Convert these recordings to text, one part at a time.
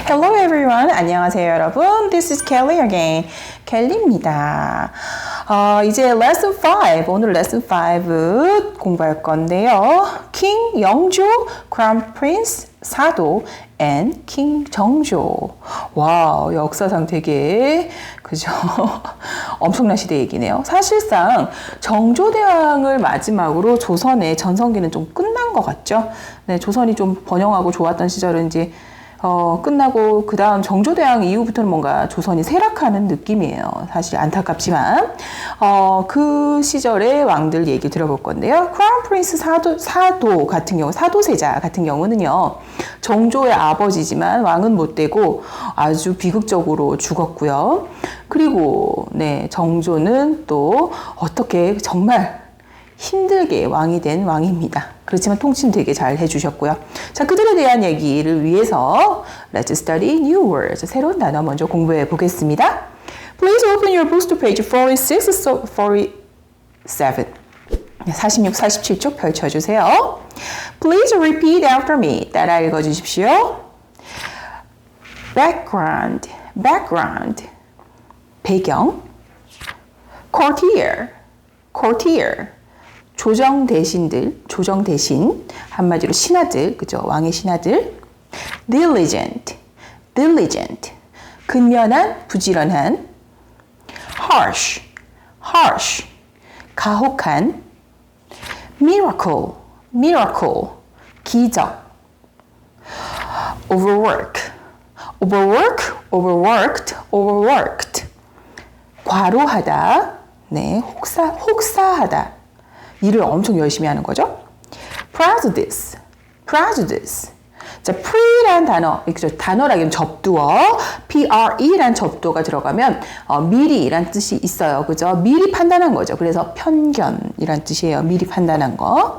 Hello everyone. 안녕하세요 여러분. This is Kelly again. 켈리입니다. 이제 lesson 5, 오늘 lesson 5 공부할 건데요. 킹 영조, Crown Prince 사도, and king 정조. 와, 역사상 되게 그죠? 엄청난 시대 얘기네요. 사실상 정조대왕을 마지막으로 조선의 전성기는 좀 끝난 것 같죠? 네, 조선이 좀 번영하고 좋았던 시절은 이제 끝나고 그 다음 정조대왕 이후부터는 뭔가 조선이 쇠락하는 느낌이에요. 사실 안타깝지만 그 시절의 왕들 얘기 들어볼 건데요. 크라운 프린스 사도 같은 경우, 사도세자 같은 경우는요, 정조의 아버지지만 왕은 못 되고 아주 비극적으로 죽었고요. 그리고 네, 정조는 또 어떻게 정말 힘들게 왕이 된 왕입니다. 그렇지만 통치는 되게 잘 해주셨고요. 자, 그들에 대한 얘기를 위해서 Let's study new words. 새로운 단어 먼저 공부해 보겠습니다. Please open your books to page 46, 47. 46, 47쪽 펼쳐주세요. Please repeat after me. 따라 읽어주십시오. Background, background. 배경. Courtier, courtier. 조정 대신들, 조정 대신, 한마디로 신하들, 그죠? 왕의 신하들. Diligent, diligent. 근면한, 부지런한. Harsh, harsh. 가혹한. Miracle, miracle. 기적. Overwork, overwork, overworked, overworked. 과로하다, 네, 혹사하다. 일을 엄청 열심히 하는 거죠. Prejudice, prejudice. 자, pre란 단어, 단어라기엔 접두어, pre란 접두어가 들어가면 미리란 뜻이 있어요. 그죠? 미리 판단한 거죠. 그래서 편견이란 뜻이에요. 미리 판단한 거.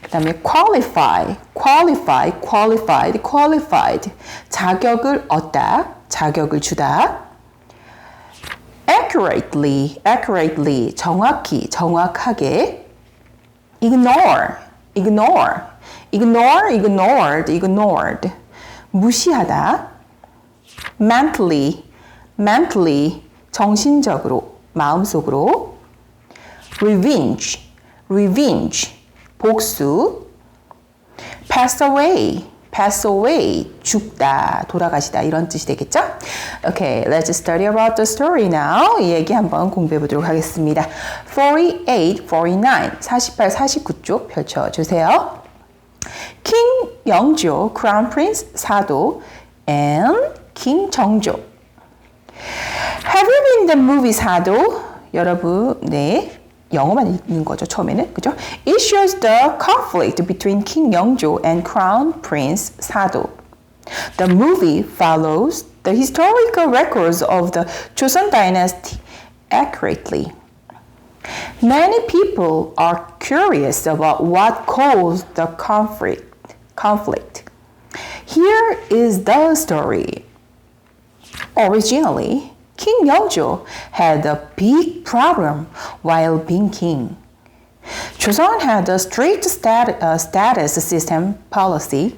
그 다음에 qualify, qualify, qualified, qualified. 자격을 얻다, 자격을 주다. accurately, accurately. 정확히, 정확하게. Ignore, ignore, ignore, ignored, ignored. 무시하다. Mentally, mentally. 정신적으로, 마음속으로. Revenge, revenge. 복수. Pass away, pass away. 죽다, 돌아가시다 이런 뜻이 되겠죠? Okay, let's study about the story now. 이 얘기 한번 공부해 보도록 하겠습니다. 48, 49, 48, 49쪽 펼쳐주세요. King 영조, Crown Prince 사도, and King 정조. Have you been the movie 사도? 여러분, 네. 영어만 읽는 거죠, 처음에는. 그죠? It shows the conflict between King 영조 and Crown Prince 사도. The movie follows the historical records of the Joseon dynasty accurately. Many people are curious about what caused the conflict. Here is the story. Originally, King Yeongjo had a big problem while being king. Joseon had a strict status system policy,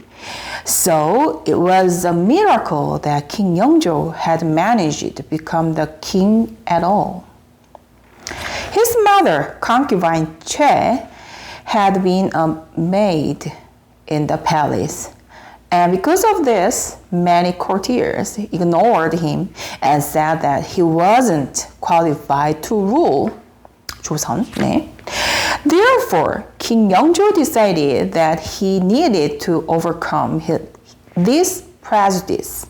so it was a miracle that King Yeongjo had managed to become the king at all. His mother, concubine Choi, had been a maid in the palace. And because of this, many courtiers ignored him and said that he wasn't qualified to rule 조선. 네. Therefore, King Yeongjo decided that he needed to overcome this prejudice.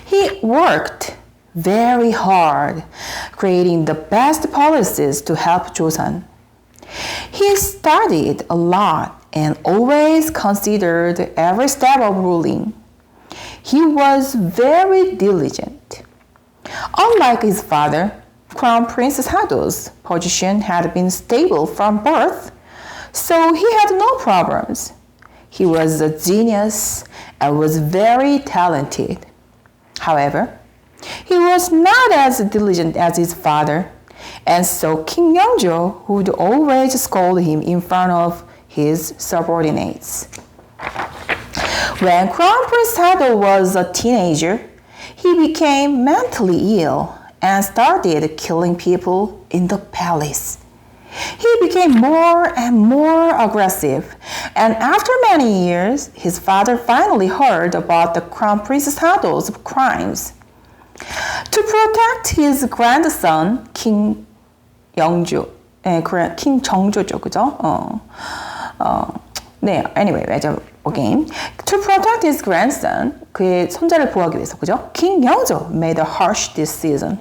He worked very hard, creating the best policies to help Joseon. He studied a lot and always considered every step of ruling. He was very diligent. Unlike his father, Crown Prince Sado's position had been stable from birth, so he had no problems. He was a genius and was very talented. However, he was not as diligent as his father, and so King Yeongjo would always scold him in front of his subordinates. When Crown Prince Tado was a teenager, he became mentally ill and started killing people in the palace. He became more and more aggressive, and after many years, his father finally heard about the Crown Prince Tado's crimes. To protect his grandson, King 영조, King 정조죠, 그죠? 네, anyway, again. To protect his grandson, 그의 손자를 보호하기 위해서, 그죠? King 영조 made a harsh decision.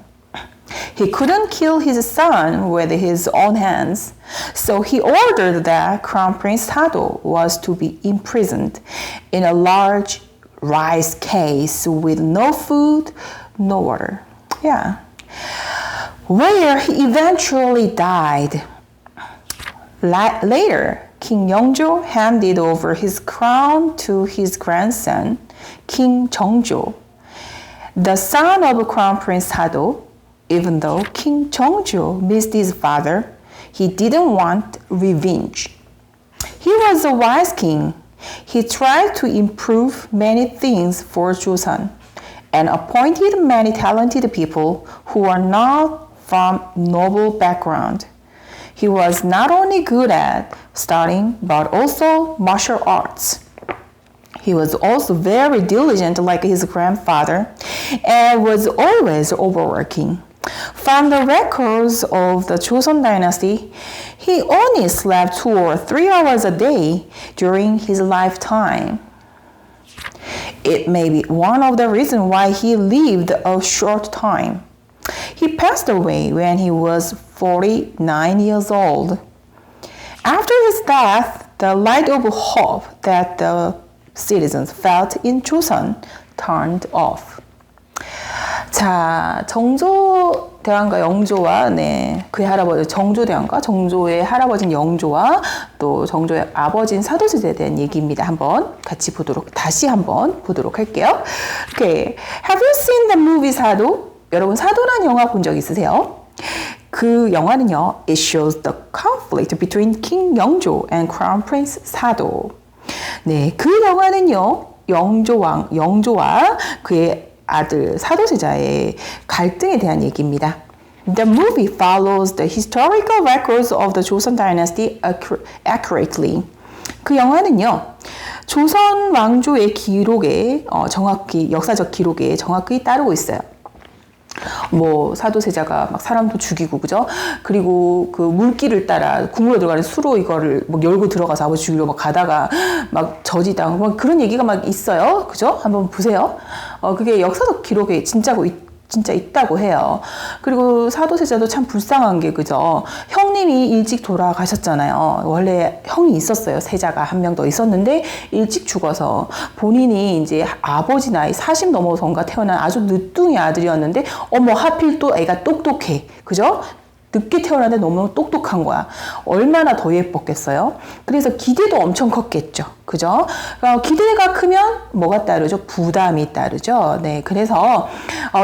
He couldn't kill his son with his own hands, so he ordered that Crown Prince Tado was to be imprisoned in a large rice case with no food, no water. Yeah. Where he eventually died. Later, King Yeongjo handed over his crown to his grandson, King Jeongjo. The son of Crown Prince Tado, even though King Jeongjo missed his father, he didn't want revenge. He was a wise king. He tried to improve many things for Joseon and appointed many talented people who are not from noble background. He was not only good at studying but also martial arts. He was also very diligent like his grandfather and was always overworking. From the records of the Joseon dynasty, he only slept 2 or 3 hours a day during his lifetime. It may be one of the reasons why he lived a short time. He passed away when he was 49 years old. After his death, the light of hope that the citizens felt in Joseon turned off. 자, 정조 대왕과 영조와 그의 할아버지 정조 대왕과 정조의 할아버지인 영조와 또 정조의 아버지인 사도세자에 대한 얘기입니다. 다시 한번 보도록 할게요. Okay. Have you seen the movie 사도? 여러분 사도란 영화 본 적 있으세요? 그 영화는요, it shows the conflict between King Yeongjo and Crown Prince Sado. 네, 그 영화는요, 영조와 그의 아들 사도세자의 갈등에 대한 얘기입니다. The movie follows the historical records of the Joseon dynasty accurately. 그 영화는요, 조선 왕조의 기록에 역사적 기록에 정확히 따르고 있어요. 사도세자가 막 사람도 죽이고, 그죠? 그리고 그 물길을 따라 국물로 들어가는 수로 이거를 막 열고 들어가서 아버지 죽이려고 막 가다가 막 저지당, 막 그런 얘기가 막 있어요. 그죠? 한번 보세요. 그게 역사적 기록에 진짜 있다고 해요. 그리고 사도세자도 참 불쌍한 게, 그죠? 형님이 일찍 돌아가셨잖아요. 원래 형이 있었어요. 세자가 한 명 더 있었는데 일찍 죽어서 본인이 이제 아버지 나이 40 넘어서인가 태어난 아주 늦둥이 아들이었는데 하필 또 애가 똑똑해. 그죠? 늦게 태어났는데 너무 똑똑한 거야. 얼마나 더 예뻤겠어요? 그래서 기대도 엄청 컸겠죠. 그죠? 기대가 크면 뭐가 따르죠? 부담이 따르죠. 네, 그래서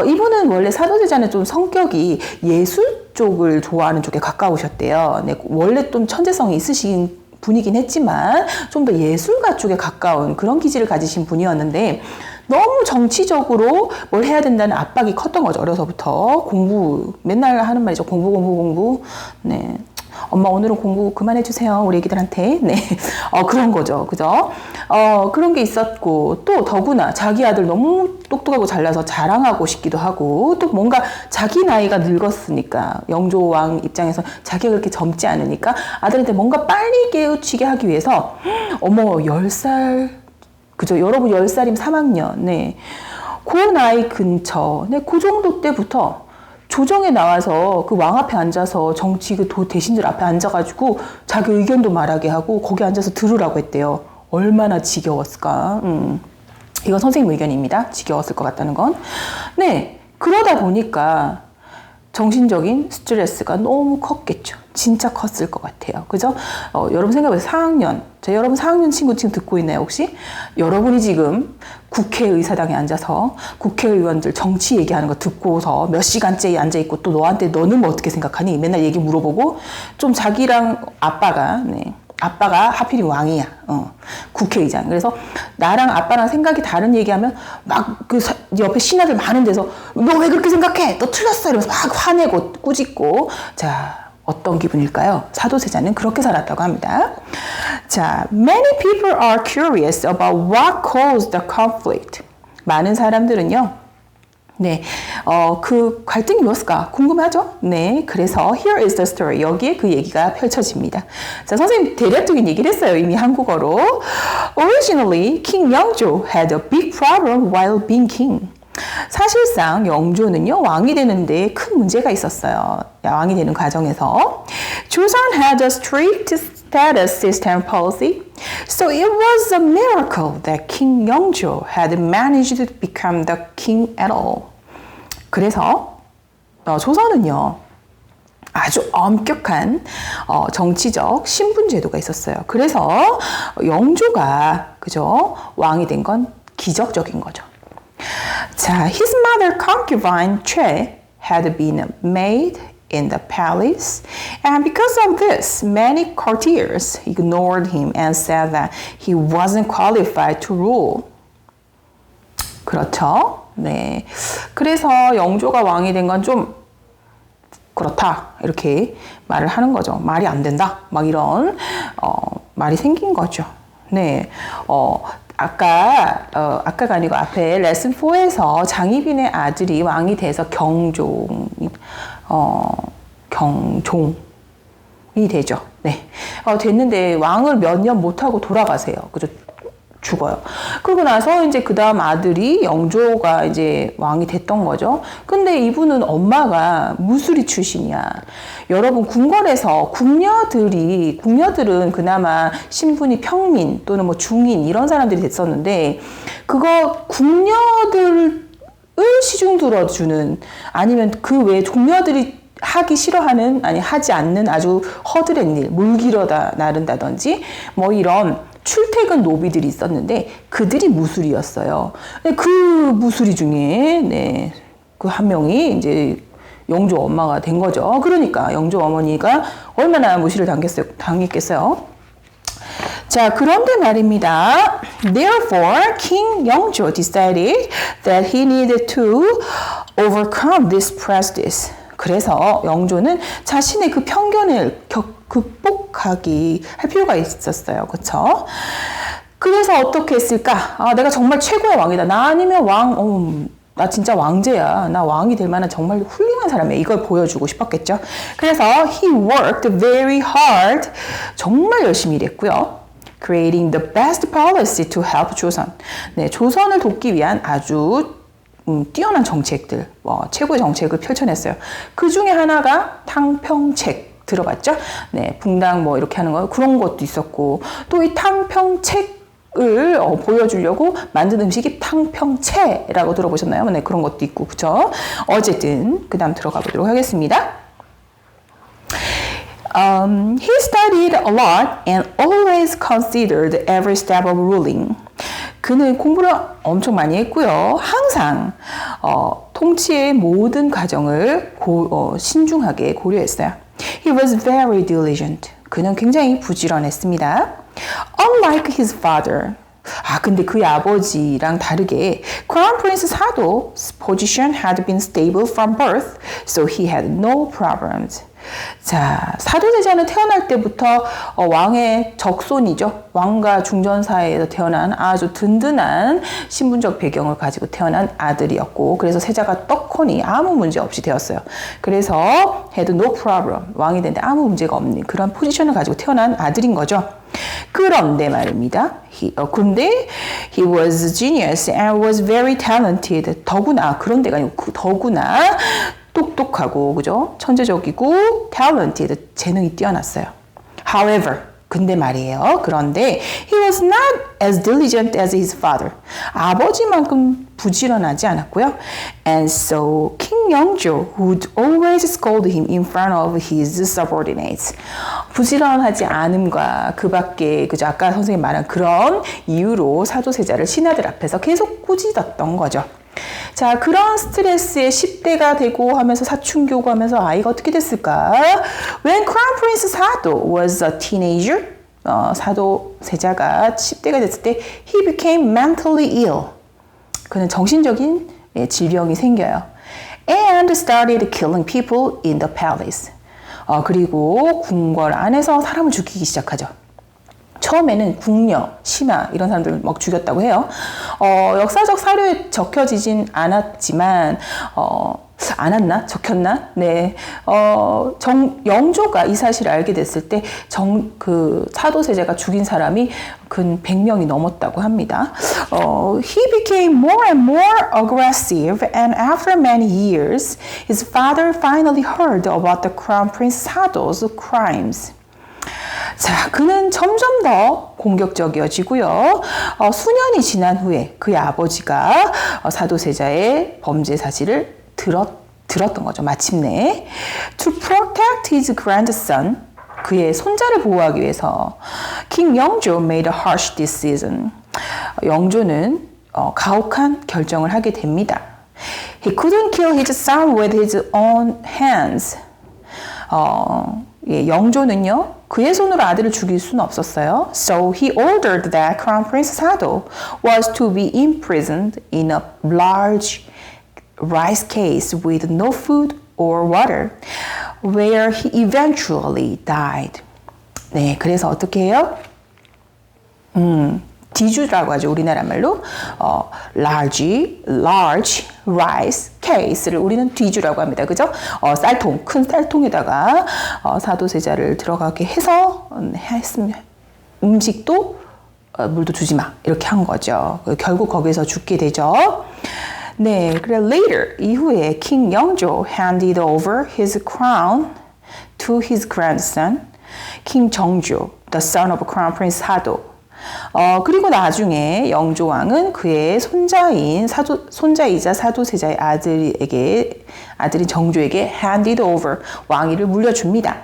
이분은 원래 사도세자는 좀 성격이 예술 쪽을 좋아하는 쪽에 가까우셨대요. 네, 원래 좀 천재성이 있으신 분이긴 했지만 좀 더 예술가 쪽에 가까운 그런 기질을 가지신 분이었는데 너무 정치적으로 뭘 해야 된다는 압박이 컸던 거죠. 어려서부터 맨날 하는 말이죠. 공부. 네. 엄마 오늘은 공부 그만해주세요. 우리 애기들한테. 네. 그런 거죠. 그죠? 그런 게 있었고, 또 더구나 자기 아들 너무 똑똑하고 잘나서 자랑하고 싶기도 하고, 또 뭔가 자기 나이가 늙었으니까, 영조왕 입장에서 자기가 그렇게 젊지 않으니까 아들한테 뭔가 빨리 깨우치게 하기 위해서, 10살, 그죠? 여러분 10살이면 3학년. 네. 그 나이 근처. 네. 그 정도 때부터 조정에 나와서 그 왕 앞에 앉아서 정치 그 대신들 앞에 앉아가지고 자기 의견도 말하게 하고 거기 앉아서 들으라고 했대요. 얼마나 지겨웠을까. 이건 선생님 의견입니다. 지겨웠을 것 같다는 건. 네. 그러다 보니까 정신적인 스트레스가 너무 컸겠죠. 진짜 컸을 것 같아요. 그죠? 여러분 생각해보세요. 4학년. 여러분 4학년 친구 지금 듣고 있나요, 혹시? 여러분이 지금 국회의사당에 앉아서 국회의원들 정치 얘기하는 거 듣고서 몇 시간째 앉아있고 또 너는 뭐 어떻게 생각하니? 맨날 얘기 물어보고 좀 자기랑 아빠가, 아빠가 하필이 왕이야. 국회의장. 그래서 나랑 아빠랑 생각이 다른 얘기하면 막 그 옆에 신하들 많은 데서 너 왜 그렇게 생각해? 너 틀렸어. 이러면서 막 화내고 꾸짖고. 자, 어떤 기분일까요? 사도세자는 그렇게 살았다고 합니다. 자, many people are curious about what caused the conflict. 많은 사람들은요. 네, 그 갈등이 무엇일까 궁금하죠? 네, 그래서 here is the story. 여기에 그 얘기가 펼쳐집니다. 자, 선생님 대략적인 얘기를 했어요. 이미 한국어로. Originally, King Yeongjo had a big problem while being king. 사실상 영조는요 왕이 되는데 큰 문제가 있었어요. 왕이 되는 과정에서. Joseon had a strict status system policy, so it was a miracle that King Yeongjo had managed to become the king at all. 그래서 조선은요 아주 엄격한 정치적 신분 제도가 있었어요. 그래서 영조가 그죠 왕이 된 건 기적적인 거죠. 자, his mother concubine Choi had been made in the palace, and because of this, many courtiers ignored him and said that he wasn't qualified to rule. 그렇죠? 네. 그래서 영조가 왕이 된 건 좀 그렇다 이렇게 말을 하는 거죠. 말이 안 된다. 막 이런 말이 생긴 거죠. 네. 아까가 아니고 앞에 레슨 4에서 장희빈의 아들이 왕이 돼서 경종이 되죠. 네. 됐는데 왕을 몇 년 못하고 돌아가세요. 그죠? 죽어요. 그러고 나서 이제 그 다음 아들이 영조가 이제 왕이 됐던 거죠. 근데 이분은 엄마가 무술이 출신이야. 여러분 궁궐에서 궁녀들은 그나마 신분이 평민 또는 뭐 중인 이런 사람들이 됐었는데 그거 궁녀들을 시중 들어주는 아니면 그 외에 종녀들이 하기 싫어하는 아니 하지 않는 아주 허드렛 일, 물 길어다 나른다든지 뭐 이런 출퇴근 노비들이 있었는데 그들이 무술이었어요. 그 무술이 중에 네, 그 한 명이 이제 영조 엄마가 된 거죠. 그러니까 영조 어머니가 얼마나 무시를 당했겠어요. 자, 그런데 말입니다. Therefore, King Yeongjo decided that he needed to overcome this prejudice. 그래서 영조는 자신의 그 편견을 극복하기 할 필요가 있었어요. 그렇죠? 그래서 어떻게 했을까? 내가 정말 최고의 왕이다. 나 아니면 나 진짜 왕제야. 나 왕이 될 만한 정말 훌륭한 사람이야. 이걸 보여주고 싶었겠죠. 그래서 he worked very hard. 정말 열심히 일했고요. Creating the best policy to help 조선. 네, 조선을 돕기 위한 아주 뛰어난 정책들, 최고의 정책을 펼쳐냈어요. 그 중에 하나가 탕평책. 들어봤죠? 네, 붕당 뭐 이렇게 하는 거 그런 것도 있었고 또 이 탕평책을 보여주려고 만든 음식이 탕평채라고 들어보셨나요? 네, 그런 것도 있고 그쵸? 어쨌든 그 다음 들어가 보도록 하겠습니다. He studied a lot and always considered every step of ruling. 그는 공부를 엄청 많이 했고요. 항상 통치의 모든 과정을 신중하게 고려했어요. He was very diligent. 그는 굉장히 부지런했습니다. Unlike his father. 근데 그의 아버지랑 다르게 Crown Prince 사도's position had been stable from birth, so he had no problems. 자, 사도세자는 태어날 때부터 왕의 적손이죠. 왕과 중전 사이에서 태어난 아주 든든한 신분적 배경을 가지고 태어난 아들이었고 그래서 세자가 떡하니 아무 문제 없이 되었어요. 그래서 had no problem. 왕이 되는데 아무 문제가 없는 그런 포지션을 가지고 태어난 아들인 거죠. 그런데 말입니다. 근데 he was genius and was very talented. 더구나 그런데가 아니고 더구나 똑똑하고 그죠? 천재적이고 talented 재능이 뛰어났어요. However, 근데 말이에요. 그런데 he was not as diligent as his father. 아버지만큼 부지런하지 않았고요. And so King Yeongjo would always scold him in front of his subordinates. 부지런하지 않음과 그 밖에 그죠? 아까 선생님 말한 그런 이유로 사도세자를 신하들 앞에서 계속 꾸짖었던 거죠. 자, 그런 스트레스에 10대가 되고 하면서 사춘기고 하면서 아이가 어떻게 됐을까? When Crown Prince Sado was a teenager, 사도세자가 10대가 됐을 때 he became mentally ill. 그는 정신적인 질병이 생겨요. And started killing people in the palace. 그리고 궁궐 안에서 사람을 죽이기 시작하죠. 처음에는 궁녀, 신하 이런 사람들을 막 죽였다고 해요. 역사적 사료에 적혀지진 않았지만 않았나? 적혔나? 네. 영조가 이 사실을 알게 됐을 때 그 사도세자가 죽인 사람이 근 100명이 넘었다고 합니다. He became more and more aggressive, and after many years, his father finally heard about the Crown Prince Sado's crimes. 자, 그는 점점 더 공격적이어지고요. 수년이 지난 후에 그의 아버지가 사도세자의 범죄 사실을 들었던 거죠. 마침내. To protect his grandson, 그의 손자를 보호하기 위해서 King 영조 made a harsh decision. 영조는 가혹한 결정을 하게 됩니다. He couldn't kill his son with his own hands. 영조는요, 그의 손으로 아들을 죽일 수는 없었어요. So he ordered that Crown Prince Sado was to be imprisoned in a large rice case with no food or water, where he eventually died. 네, 그래서 어떻게 해요? 디주라고 하죠. 우리나라 말로 large rice case를 우리는 뒤주라고 합니다. 그죠? 쌀통, 큰 쌀통에다가 사도세자를 들어가게 해서 했으면 음식도 물도 주지 마 이렇게 한 거죠. 결국 거기서 죽게 되죠. 네, 그래 later 이후에 King 영조 handed over his crown to his grandson, King 정조, the son of Crown Prince Sado. 그리고 나중에 영조 왕은 그의 손자이자 사도세자의 아들인 정조에게 handed over, 왕위를 물려줍니다.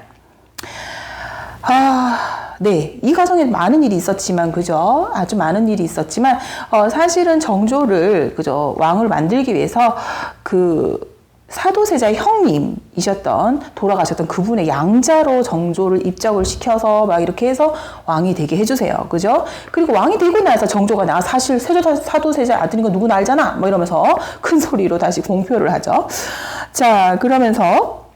네, 이 과정에 많은 일이 있었지만, 그죠? 아주 많은 일이 있었지만, 사실은 정조를, 그죠? 왕을 만들기 위해서 사도세자의 형님이셨던, 돌아가셨던 그분의 양자로 정조를 입적을 시켜서 막 이렇게 해서 왕이 되게 해주세요. 그죠? 그리고 왕이 되고 나서 정조가 나 사실 사도세자 아들인 거 누구나 알잖아. 뭐 이러면서 큰 소리로 다시 공표를 하죠. 자, 그러면서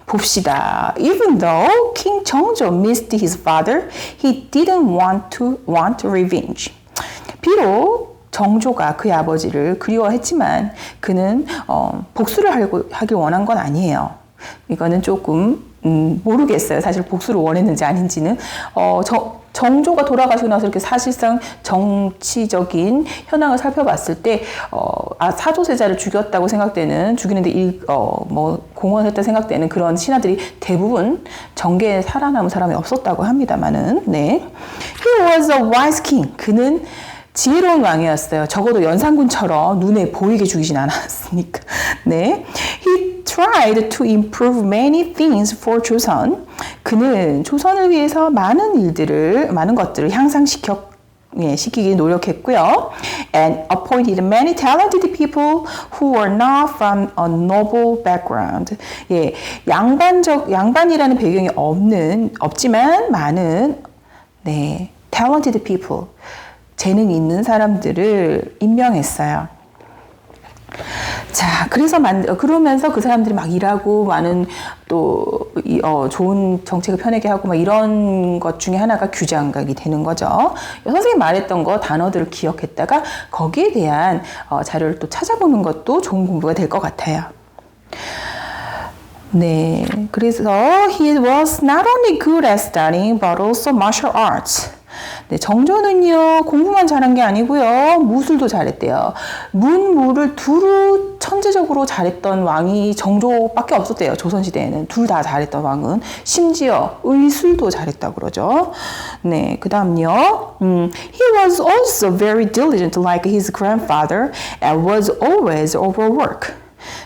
봅시다. Even though King 정조 missed his father, he didn't want revenge. 비록 정조가 그의 아버지를 그리워했지만 그는 복수를 하길 원한 건 아니에요. 이거는 조금 모르겠어요. 사실 복수를 원했는지 아닌지는. 정조가 돌아가시고 나서 이렇게 사실상 정치적인 현황을 살펴봤을 때 사도세자를 죽였다고 생각되는 죽이는데 공헌했다 생각되는 그런 신하들이 대부분 정계에 살아남은 사람이 없었다고 합니다만은 네. He was a wise king. 그는 지혜로운 왕이었어요. 적어도 연산군처럼 눈에 보이게 죽이진 않았으니까. 네. He tried to improve many things for 조선. 그는 조선을 위해서 많은 것들을 향상시키기 노력했고요. And appointed many talented people who were not from a noble background. 예, 양반이라는 배경이 없지만 많은 talented people. 재능이 있는 사람들을 임명했어요. 자, 그러면서 그 사람들이 막 일하고 많은 또 좋은 정책을 펴내게 하고 막 이런 것 중에 하나가 규장각이 되는 거죠. 선생님이 말했던 거 단어들을 기억했다가 거기에 대한 자료를 또 찾아보는 것도 좋은 공부가 될 것 같아요. 네, 그래서 he was not only good at studying but also martial arts. 네, 정조는요 공부만 잘한 게 아니고요 무술도 잘했대요. 문무를 두루 천재적으로 잘했던 왕이 정조밖에 없었대요. 조선시대에는 둘 다 잘했던 왕은. 심지어 의술도 잘했다고 그러죠. 네, 그 다음요 He was also very diligent like his grandfather and was always overworked.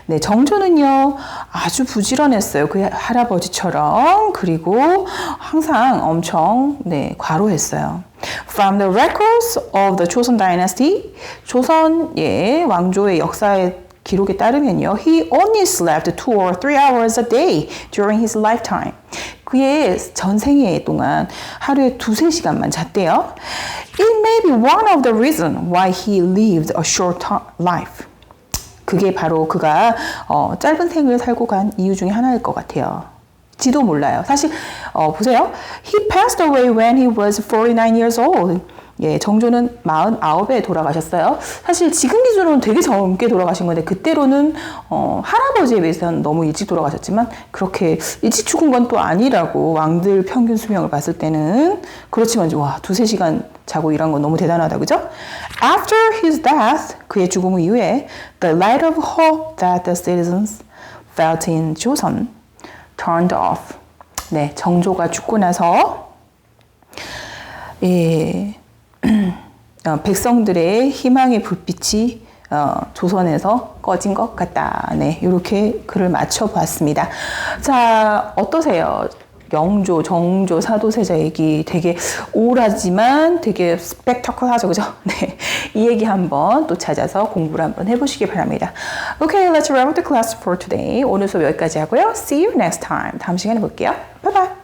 네, 정조는요 아주 부지런했어요. 그 할아버지처럼. 그리고 항상 엄청 과로했어요. From the records of the Joseon dynasty, 조선의 왕조의 역사의 기록에 따르면요, he only slept 2 or 3 hours a day during his lifetime. 그의 전생애 동안 하루에 2-3시간만 잤대요. It may be one of the reasons why he lived a short life. 그게 바로 그가 짧은 생을 살고 간 이유 중에 하나일 것 같아요. 지도 몰라요. 사실 보세요. He passed away when he was 49 years old. 예, 정조는 49에 돌아가셨어요. 사실 지금 기준으로는 되게 젊게 돌아가신 건데 그때로는 할아버지에 비해서는 너무 일찍 돌아가셨지만 그렇게 일찍 죽은 건 또 아니라고 왕들 평균 수명을 봤을 때는 그렇지만 와 2-3시간 자고 일한 건 너무 대단하다 그죠? After his death, 그의 죽음 이후에 the light of hope that the citizens felt in 조선 turned off. 네, 정조가 죽고 나서 예, 백성들의 희망의 불빛이 조선에서 꺼진 것 같다. 네, 이렇게 글을 맞춰봤습니다. 자, 어떠세요? 영조, 정조, 사도세자 얘기 되게 오라지만 되게 스펙터클하죠, 그죠? 네, 이 얘기 한번 또 찾아서 공부를 한번 해보시기 바랍니다. Okay, let's wrap up the class for today. 오늘 수업 여기까지 하고요. See you next time. 다음 시간에 볼게요. Bye bye.